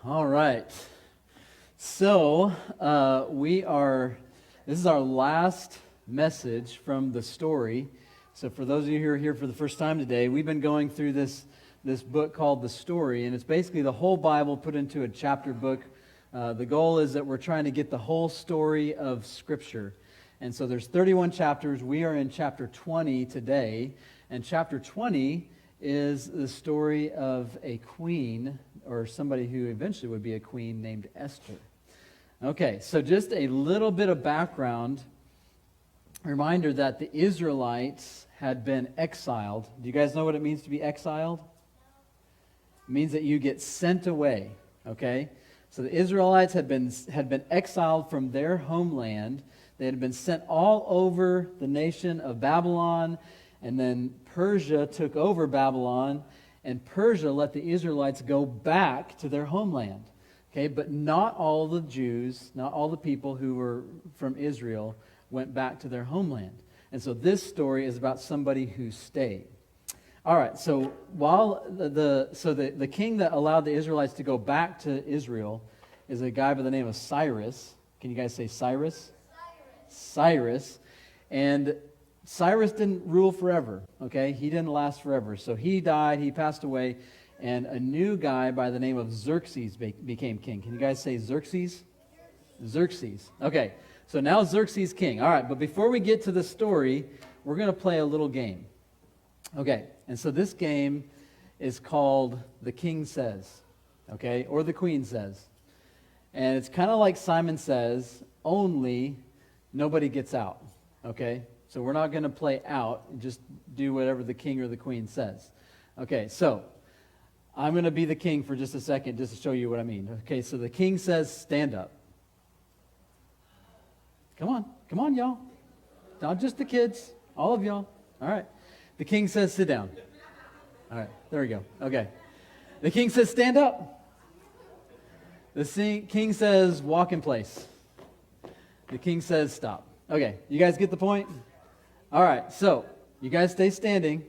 All right. So, this is our last message from the story. So for those of you who are here for the first time today, we've been going through this book called The Story, and it's basically the whole Bible put into a chapter book. The goal is that we're trying to get the whole story of Scripture. And so there's 31 chapters. We are in chapter 20 today, and chapter 20 is the story of a queen, or somebody who eventually would be a queen, named Esther. Okay, so just a little bit of background. Reminder that the Israelites had been exiled. Do you guys know what it means to be exiled? It means that you get sent away, okay? So the Israelites had been exiled from their homeland. They had been sent all over the nation of Babylon, and then Persia took over Babylon, and Persia let the Israelites go back to their homeland. Okay, but not all the Jews, not all the people who were from Israel went back to their homeland. And so this story is about somebody who stayed. All right, so while the king that allowed the Israelites to go back to Israel is a guy by the name of Cyrus. Can you guys say Cyrus? Cyrus. And Cyrus didn't rule forever, okay? He didn't last forever. So he died, he passed away, and a new guy by the name of Xerxes became king. Can you guys say Xerxes? Xerxes. Okay, so now Xerxes king. All right, but before we get to the story, we're going to play a little game. Okay, and so this game is called The King Says, okay, or The Queen Says. And it's kind of like Simon Says, only nobody gets out, okay? So we're not going to play out, just do whatever the king or the queen says. Okay, so I'm going to be the king for just a second, just to show you what I mean. Okay, so the king says, stand up. Come on, y'all. Not just the kids, all of y'all. All right. The king says, sit down. All right, there we go. Okay. The king says, stand up. The king says, walk in place. The king says, stop. Okay, you guys get the point? All right, so you guys stay standing.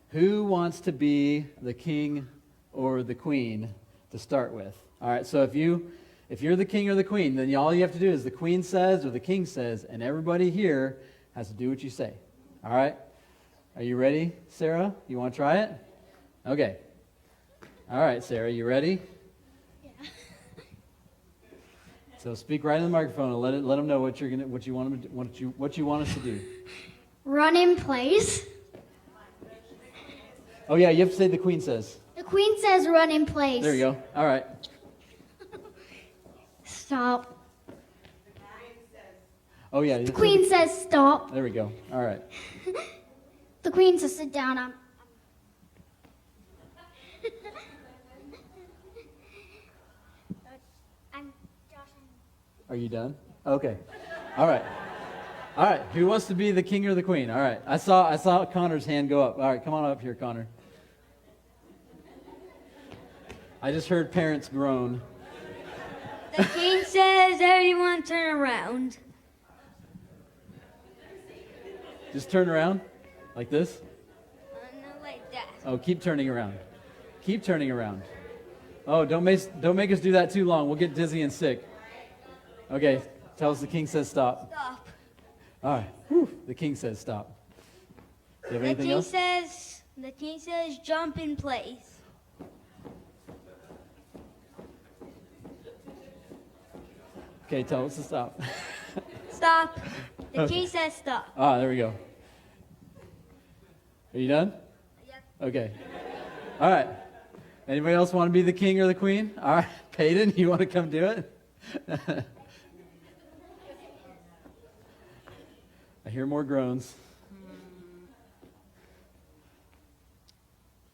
Who wants to be the king or the queen to start with? All right, so if you're the king or the queen, then all you have to do is the queen says or the king says, and everybody here has to do what you say. All right? Are you ready, Sarah? You want to try it? Okay. All right, Sarah, you ready? Yeah. So speak right in the microphone and let them know what you want us to do. Run in place. Oh yeah, you have to say the queen says. The queen says run in place. There you go. All right. Stop. Oh yeah. The queen says stop. There we go. All right. The queen says sit down. I'm Josh. Are you done? Okay. All right. All right. Who wants to be the king or the queen? All right. I saw Connor's hand go up. All right, come on up here, Connor. I just heard parents groan. The king says everyone turn around. Just turn around like this. No, like that. Oh, keep turning around. Keep turning around. Oh, don't make us do that too long. We'll get dizzy and sick. Okay. Tell us the king says stop. Stop. All right. Whew. The king says stop. Do you have anything else? The king says jump in place. Okay, tell us to stop. Stop. The Okay. king says stop. Ah, there we go. Are you done? Yep. Okay. All right. Anybody else want to be the king or the queen? All right. Peyton, you want to come do it? I hear more groans.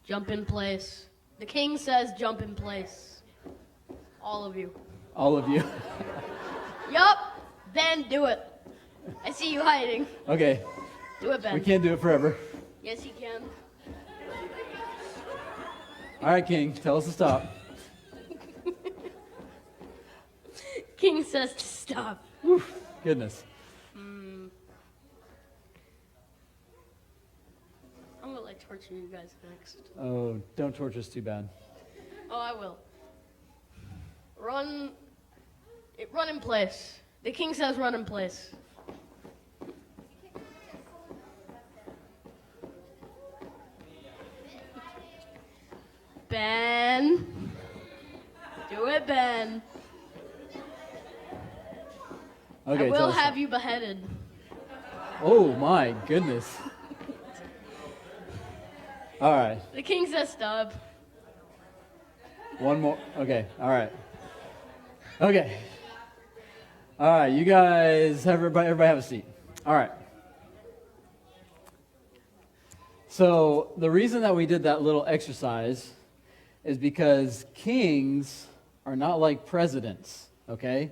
Jump in place. The king says jump in place. All of you. All of you. Yup. Ben, do it. I see you hiding. Okay. Do it, Ben. We can't do it forever. Yes, you can. All right, king, tell us to stop. King says to stop. Whew, goodness. I'm gonna torture you guys next. Oh, don't torture us too bad. Oh, I will. Run in place. The king says run in place. Ben. Do it, Ben. Okay, I tell will us. have you beheaded. Oh my goodness. All right. The king says stop. One more. Okay. All right. Okay. All right. You guys, everybody have a seat. All right. So the reason that we did that little exercise is because kings are not like presidents, okay?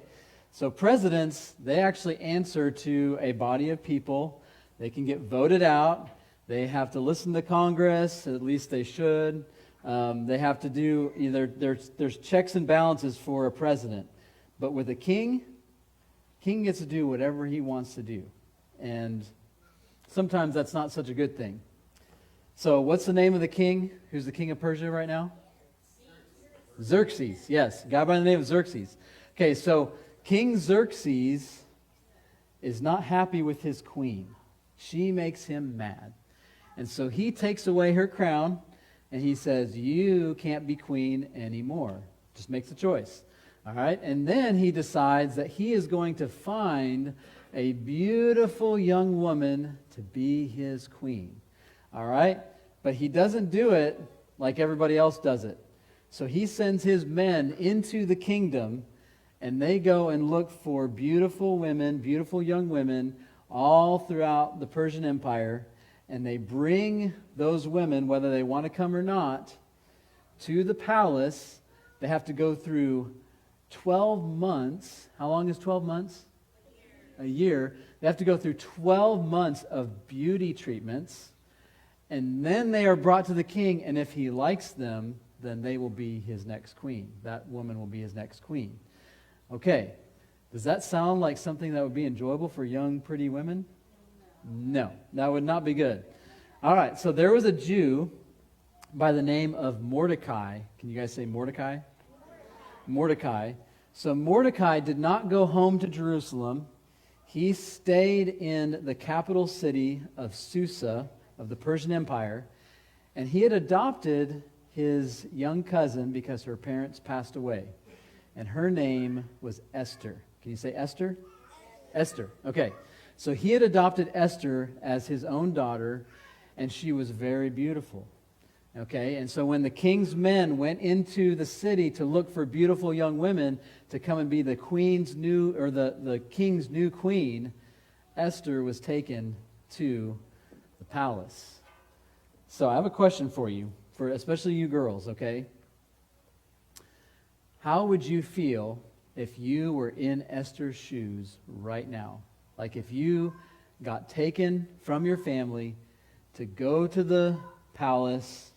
So presidents, they actually answer to a body of people. They can get voted out. They have to listen to Congress, at least they should. They have to do either, there's checks and balances for a president. But with a king gets to do whatever he wants to do. And sometimes that's not such a good thing. So what's the name of the king? Who's the king of Persia right now? Xerxes, yes. A guy by the name of Xerxes. Okay, so King Xerxes is not happy with his queen. She makes him mad. And so he takes away her crown and he says, you can't be queen anymore. Just makes a choice. All right? And then he decides that he is going to find a beautiful young woman to be his queen. All right? But he doesn't do it like everybody else does it. So he sends his men into the kingdom, and they go and look for beautiful women, beautiful young women, all throughout the Persian Empire, and they bring those women, whether they want to come or not, to the palace. They have to go through 12 months. How long is 12 months? A year. They have to go through 12 months of beauty treatments, and then they are brought to the king, and if he likes them, then they will be his next queen. That woman will be his next queen. Okay, does that sound like something that would be enjoyable for young, pretty women? No, that would not be good. All right, so there was a Jew by the name of Mordecai. Can you guys say Mordecai? Mordecai. So Mordecai did not go home to Jerusalem. He stayed in the capital city of Susa of the Persian Empire, and he had adopted his young cousin because her parents passed away. And her name was Esther. Can you say Esther? Esther. Okay. So he had adopted Esther as his own daughter, and she was very beautiful. Okay. And so when the king's men went into the city to look for beautiful young women to come and be the queen's new, or the king's new queen, Esther was taken to the palace. So I have a question for you. For especially you girls, okay? How would you feel if you were in Esther's shoes right now? Like if you got taken from your family to go to the palace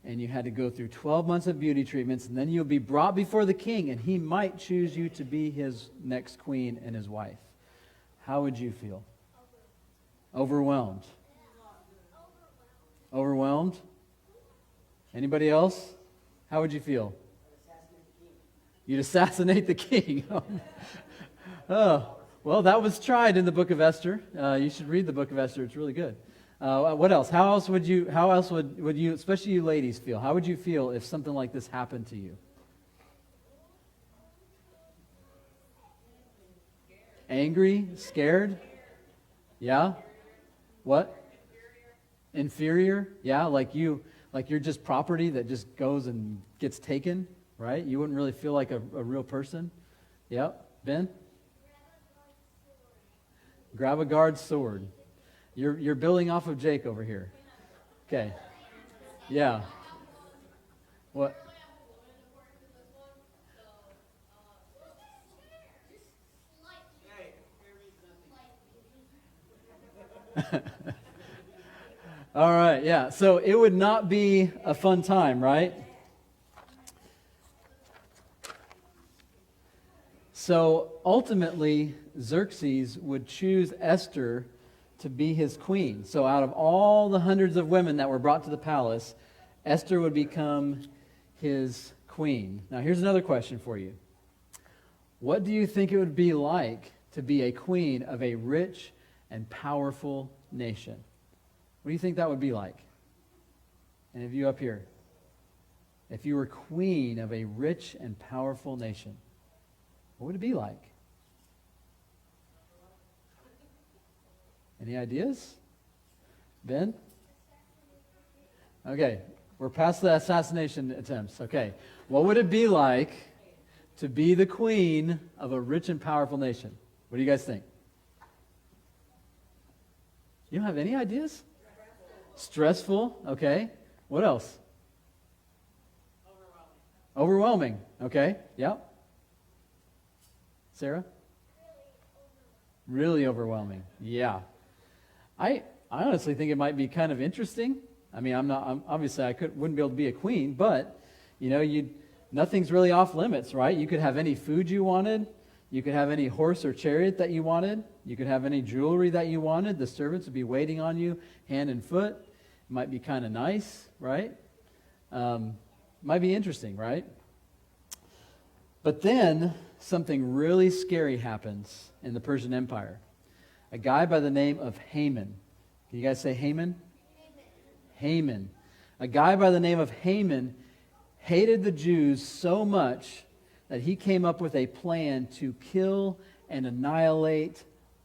and you had to go through 12 months of beauty treatments, and then you'll be brought before the king and he might choose you to be his next queen and his wife. How would you feel? Overwhelmed. Overwhelmed? Anybody else? How would you feel? You'd assassinate the king. Oh, well, that was tried in the book of Esther. You should read the book of Esther. It's really good. What else? How else would you, especially you ladies, feel? How would you feel if something like this happened to you? Angry? Scared? Yeah? What? Inferior? Yeah, like you're just property that just goes and gets taken, right? You wouldn't really feel like a real person. Yep. Ben? Grab a guard's sword. You're building off of Jake over here. Okay. Yeah. What? All right, yeah. So it would not be a fun time, right? So ultimately, Xerxes would choose Esther to be his queen. So out of all the hundreds of women that were brought to the palace, Esther would become his queen. Now here's another question for you. What do you think it would be like to be a queen of a rich and powerful nation? What do you think that would be like? Any of you up here? If you were queen of a rich and powerful nation, what would it be like? Any ideas? Ben? Okay, we're past the assassination attempts. Okay, what would it be like to be the queen of a rich and powerful nation? What do you guys think? You don't have any ideas? Stressful, okay. What else? Overwhelming, okay. Yep. Sarah? Really overwhelming, yeah. I honestly think it might be kind of interesting. I mean, obviously I wouldn't be able to be a queen, but nothing's really off limits, right? You could have any food you wanted. You could have any horse or chariot that you wanted. You could have any jewelry that you wanted. The servants would be waiting on you hand and foot. It might be kind of nice, right? Might be interesting, right? But then something really scary happens in the Persian Empire. A guy by the name of Haman. Can you guys say Haman? Haman. A guy by the name of Haman hated the Jews so much that he came up with a plan to kill and annihilate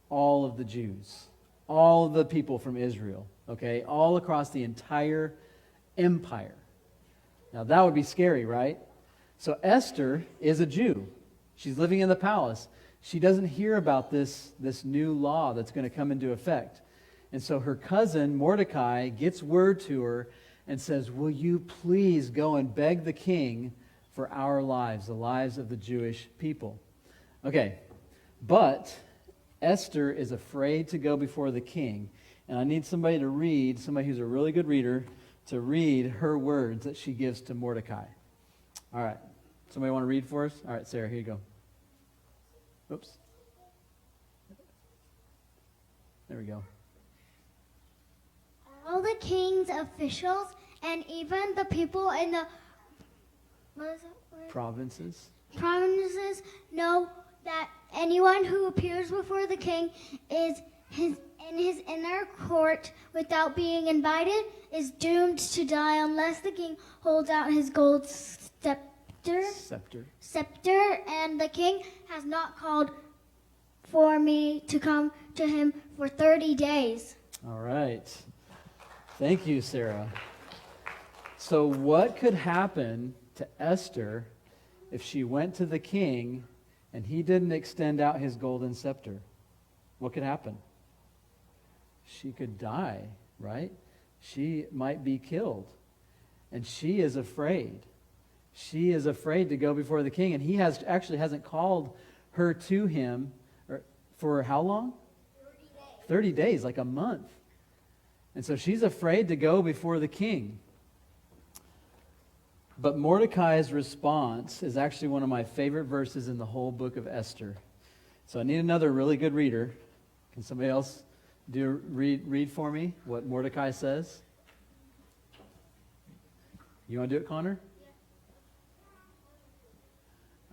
all of the Jews, all of the people from Israel, okay, all across the entire empire. Now that would be scary, right? So Esther is a Jew. She's living in the palace. She doesn't hear about this new law that's going to come into effect. And so her cousin Mordecai gets word to her and says, will you please go and beg the king for our lives, the lives of the Jewish people? Okay, but Esther is afraid to go before the king. And I need somebody who's a really good reader, to read her words that she gives to Mordecai. All right, somebody want to read for us? All right, Sarah, here you go. Oops. There we go. All the king's officials and even the people in the Provinces know that anyone who appears before the king in his inner court without being invited is doomed to die unless the king holds out his gold scepter, and the king has not called for me to come to him for 30 days. All right. Thank you, Sarah. So what could happen to Esther if she went to the king and he didn't extend out his golden scepter? What could happen? She could die, right? She might be killed. And she is afraid. She is afraid to go before the king. And he hasn't called her to him for how long? 30 days, like a month. And so she's afraid to go before the king. But Mordecai's response is actually one of my favorite verses in the whole book of Esther. So I need another really good reader. Can somebody else read for me what Mordecai says? You want to do it, Connor?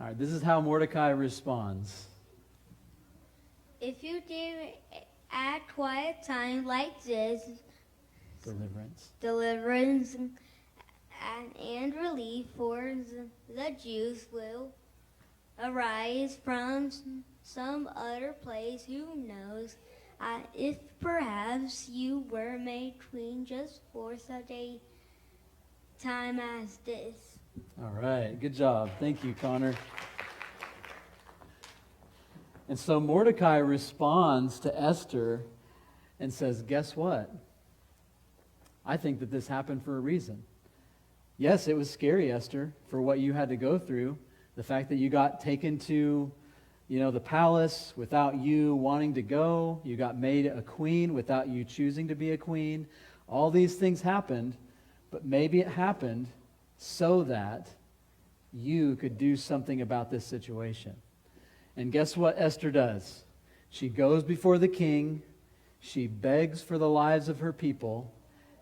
All right, this is how Mordecai responds. If you do at quiet time like this, deliverance and relief for the Jews will arise from some other place. Who knows if perhaps you were made queen just for such a time as this. All right, good job. Thank you, Connor. And so Mordecai responds to Esther and says, guess what? I think that this happened for a reason. Yes, it was scary, Esther, for what you had to go through. The fact that you got taken to, the palace without you wanting to go. You got made a queen without you choosing to be a queen. All these things happened, but maybe it happened so that you could do something about this situation. And guess what Esther does? She goes before the king, she begs for the lives of her people,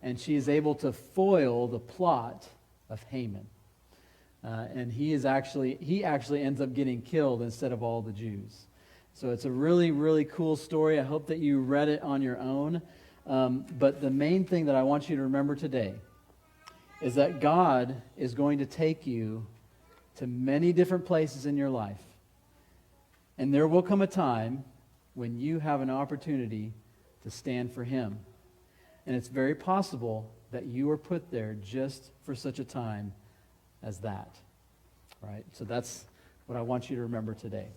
and she is able to foil the plot of Haman. and he actually ends up getting killed instead of all the Jews. So it's a really, really cool story. I hope that you read it on your own. But the main thing that I want you to remember today is that God is going to take you to many different places in your life. And there will come a time when you have an opportunity to stand for Him. And it's very possible that you are put there just for such a time as that. Right? So that's what I want you to remember today.